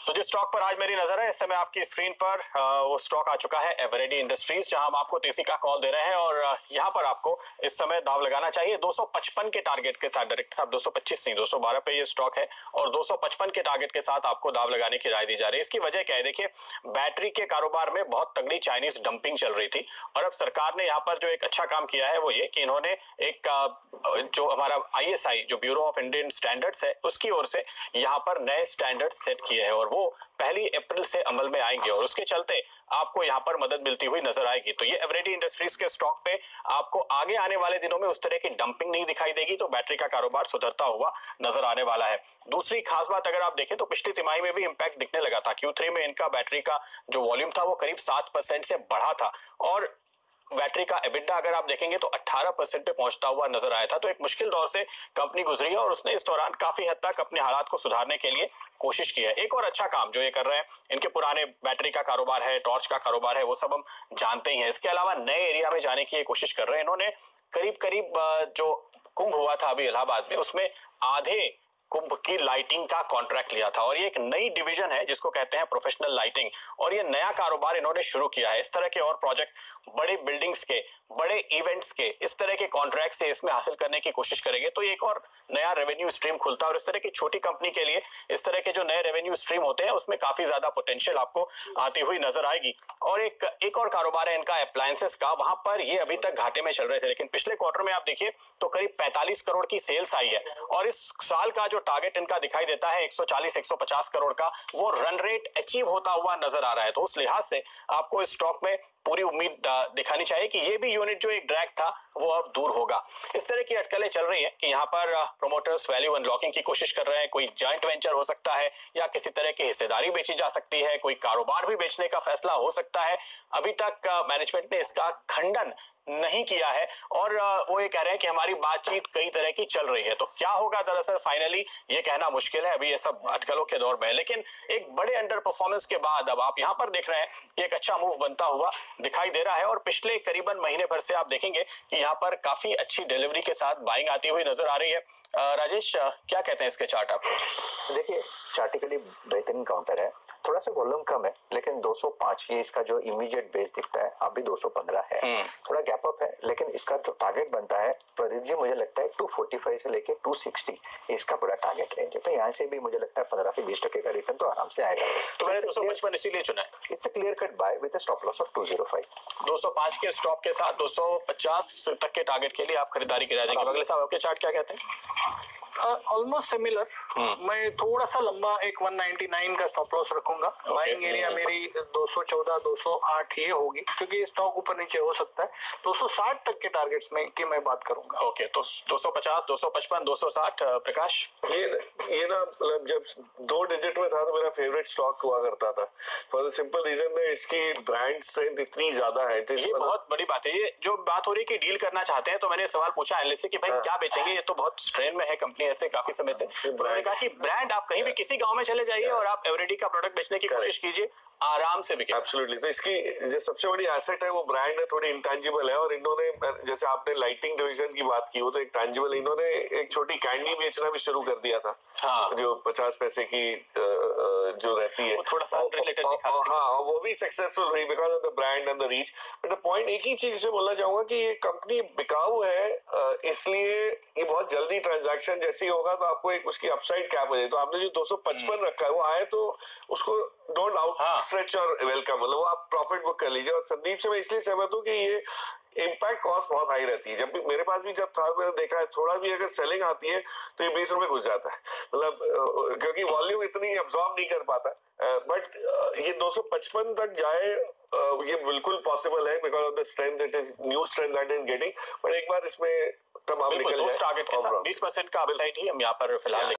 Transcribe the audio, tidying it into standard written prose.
तो जिस स्टॉक पर आज मेरी नजर है इस समय आपकी स्क्रीन पर वो स्टॉक आ चुका है एवरेडी इंडस्ट्रीज, जहां हम आपको तेजी का कॉल दे रहे हैं और यहां पर आपको इस समय दाव लगाना चाहिए 255 के टारगेट के साथ। डायरेक्ट साहब 225 नहीं 212 पे ये स्टॉक है और 255 के टारगेट के साथ आपको दाव लगाने की राय दी जा रही है। इसकी वजह क्या है? देखिए, बैटरी के कारोबार में बहुत तगड़ी चाइनीज डंपिंग चल रही थी और अब सरकार ने यहाँ पर जो एक अच्छा काम किया है वो ये कि इन्होंने एक जो हमारा ISI जो ब्यूरो ऑफ इंडियन स्टैंडर्ड्स है उसकी ओर से यहाँ पर नए स्टैंडर्ड सेट किए हैं और वो 1 अप्रैल से अमल में आएंगे और उसके चलते आपको यहाँ पर मदद मिलती हुई नजर आएगी। तो ये एवरेडी इंडस्ट्रीज के स्टॉक पे आपको आगे आने वाले दिनों में उस तरह की डंपिंग नहीं दिखाई देगी, तो बैटरी का कारोबार सुधरता हुआ नजर आने वाला है। दूसरी खास बात अगर आप देखें तो पिछली तिमाही में भी इंपैक्ट दिखने लगा था। Q3 में इनका बैटरी का जो वॉल्यूम था वो करीब 7% से बढ़ा था और बैटरी का EBITDA अगर आप देखेंगे तो 18% पे पहुंचता हुआ नजर आया था। तो एक मुश्किल दौर से कंपनी गुजरी है और उसने इस दौरान काफी हद तक अपने हालात को सुधारने के लिए कोशिश की है। एक और अच्छा काम जो ये कर रहे हैं, इनके पुराने बैटरी का कारोबार है, टॉर्च का कारोबार है, वो सब हम जानते ही हैं। इसके अलावा नए एरिया में जाने की कोशिश कर रहे हैं। इन्होंने करीब करीब जो कुंभ हुआ था अभी इलाहाबाद में उसमें आधे कुंभ की लाइटिंग का कॉन्ट्रैक्ट लिया था और ये एक नई डिवीजन है जिसको कहते हैं प्रोफेशनल लाइटिंग और ये नया कारोबार इन्होंने शुरू किया है। इस तरह के और प्रोजेक्ट बड़े बिल्डिंग्स के, बड़े इवेंट्स के इस तरह के कॉन्ट्रैक्ट से इसमें हासिल करने की कोशिश करेंगे तो एक और नया रेवेन्यू स्ट्रीम खुलता है और इस तरह की छोटी कंपनी के लिए इस तरह के जो नए रेवेन्यू स्ट्रीम होते हैं उसमें काफी ज्यादा पोटेंशियल आपको आती हुई नजर आएगी। और एक और कारोबार है इनका अप्लायंसेस का, वहां पर ये अभी तक घाटे में चल रहे थे लेकिन पिछले क्वार्टर में आप देखिए तो करीब 45 करोड़ की सेल्स आई है और इस साल का जो टारगेट इनका दिखाई देता है 140-150 करोड़ का, वो रन रेट अचीव होता हुआ नजर आ रहा है। तो उस लिहाज से आपको इस स्टॉक में पूरी उम्मीद दिखानी चाहिए कि ये भी यूनिट जो एक ड्रैग था वो अब दूर होगा। इस तरह की अटकलें चल रही हैं कि यहाँ पर प्रोमोटर्स वैल्यू अनलॉकिंग की कोशिश कर रहे हैं, कोई जॉइंट वेंचर हो सकता है या किसी तरह की हिस्सेदारी बेची जा सकती है, कोई कारोबार भी बेचने का फैसला हो सकता है। अभी तक मैनेजमेंट ने इसका खंडन नहीं किया है और वो ये कह रहे हैं कि हमारी बातचीत कई तरह की चल रही है। तो क्या होगा दरअसल फाइनली ये कहना मुश्किल है अभी ये सब अटकलों के दौर में, लेकिन एक बड़े अंडर परफॉर्मेंस के बाद अब आप यहाँ पर देख रहे हैं एक अच्छा मूव बनता हुआ दिखाई दे रहा है और पिछले करीबन महीने भर से आप देखेंगे कि यहाँ पर काफी अच्छी डिलीवरी के साथ बाइंग आती हुई नजर आ रही है। राजेश क्या कहते हैं इसके चार्ट आप? देखिए, चार्टिकली बेहतरीन काउंटर है, थोड़ा सा वॉल्यूम कम है लेकिन 205 ये इसका जो इमीडिएट बेस दिखता है, अभी 215 है, थोड़ा गैप अप है लेकिन इसका जो टारगेट बनता है प्रदीप जी मुझे लगता है 245 से लेके 260 इसका पूरा टारगेट रेंज है। तो यहाँ से भी मुझे लगता है 15 से 20% का रिटर्न तो आराम से आएगा। तो मैंने 255 इसीलिए चुना है। It's a clear cut by with a stop loss of 205। 205 के स्टॉप के साथ 250 तक के टारगेट के लिए आप खरीदारी करा देंगे। अगले साहब आपके चार्ट क्या कहते हैं? Almost similar. मैं थोड़ा सा लंबा एक 199 का स्टॉप लॉस रखूंगा। बाइंग एरिया मेरी 214 208 ये होगी क्योंकि स्टॉक ऊपर नीचे हो सकता है। 260 तक के टारगेट्स में की मैं बात करूंगा। ओके, तो 250 255 260 प्रकाश ये ना मतलब जब 2 डिजिट में था तो मेरा फेवरेट स्टॉक हुआ करता था फॉर द सिंपल रीजन है इसकी ब्रांड स्ट्रेंथ इतनी ज्यादा है। ये बहुत बड़ी बात है। ये जो बात हो रही है कि डील करना चाहते हैं तो मैंने सवाल पूछा एनालिस्ट से कि भाई क्या बेचेंगे, ये तो बहुत स्ट्रेन में है कंपनी ऐसे काफी समय से। उन्होंने कहा कि ब्रांड आप कहीं भी किसी गांव में चले जाइए और आप एवरेडी का प्रोडक्ट बेचने की कोशिश कीजिए, आराम से बिके। एब्सोल्युटली। तो इसकी जो सबसे बड़ी एसेट है वो ब्रांड है, थोड़ी इंटेंजिबल है और इन्होंने जैसे आपने लाइटिंग डिवीजन की बात की वो तो एक टेंजिबल, इन्होंने एक छोटी कैंडी बेचना भी शुरू कर दिया था। हाँ। जो 50 पैसे की जो रहती है वो थोड़ा सा रिलेटेड दिखा। हाँ, वो भी सक्सेसफुल रही because of the brand and the reach. But the point एक ही चीज से बोलना चाहूंगा कि ये कंपनी बिकाऊ है, इसलिए ये बहुत जल्दी ट्रांजैक्शन जैसे ही होगा तो आपको एक उसकी अपसाइड कैप हो जाए। तो आपने जो 255 रखा है वो आए तो उसको डोंट आउट स्ट्रेच और वेलकम, मतलब वो आप प्रॉफिट बुक कर लीजिए। और संदीप से मैं इसलिए सहमत हूँ कि ये इम्पैक्ट कॉस्ट बहुत हाई रहती है। जब भी मेरे पास भी जब था मैंने देखा है थोड़ा भी अगर सेलिंग आती है तो ये 20 रुपए घुस जाता है, मतलब क्योंकि वॉल्यूम इतनी अब्सॉर्ब नहीं कर पाता। बट ये 255 तक जाए ये बिल्कुल पॉसिबल है because of the strength that is new strength that is getting. But एक बार इसमें तब आप निकल जाए 20% का अपसाइड ही हम यहाँ पर फिलहाल